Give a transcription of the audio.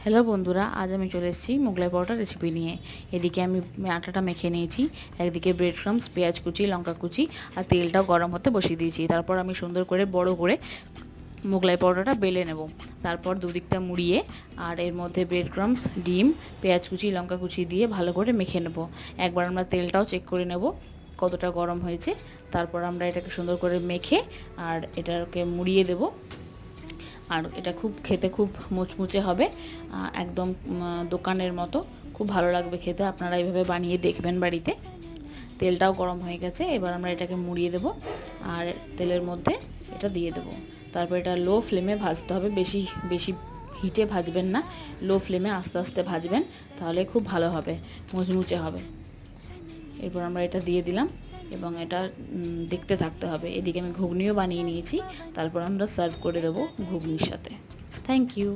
Hello বন্ধুরা, আজ আমি চলে এসেছি মোগলাই পরোটার রেসিপি নিয়ে। এদিকে আমি আটাটা মেখে নিয়েছি, একদিকে ব্রেড ক্রাম্বস, পেঁয়াজ কুচি, লঙ্কা কুচি আর তেলটাও গরম হতে বসিয়ে দিয়েছি। তারপর আমি সুন্দর করে বড় করে মোগলাই পরোটাটা বেলে নেব। তারপর দুদিকটা মুড়িয়ে আর এর মধ্যে ব্রেড ক্রাম্বস, ডিম, পেঁয়াজ কুচি, লঙ্কা কুচি দিয়ে ভালো করে মেখে নেব। একবার আমরা তেলটাও চেক করে নেব কতটা গরম হয়েছে। তারপর আমরা এটাকে সুন্দর করে মেখে আর এটাকে মুড়িয়ে দেব। আর এটা খেতে খুব মুচমুচে হবে, একদম দোকানের মতো খুব ভালো লাগবে খেতে। আপনারা এইভাবে বানিয়ে দেখবেন বাড়িতে। তেলটাও গরম হয়ে গেছে, এবার আমরা এটাকে মুড়িয়ে দেব আর তেলের মধ্যে এটা দিয়ে দেব। তারপর এটা লো ফ্লেমে ভাজতে হবে, বেশি বেশি হিটে ভাজবেন না, লো ফ্লেমে আস্তে আস্তে ভাজবেন, তাহলে খুব ভালো হবে, মুচমুচে হবে। এরপর আমরা এটা দিয়ে দিলাম এবং এটা দেখতে থাকতে হবে। এদিকে আমি ঘুগনিও বানিয়ে নিয়েছি, তারপর আমরা সার্ভ করে দেবো ঘুগনির সাথে। Thank you.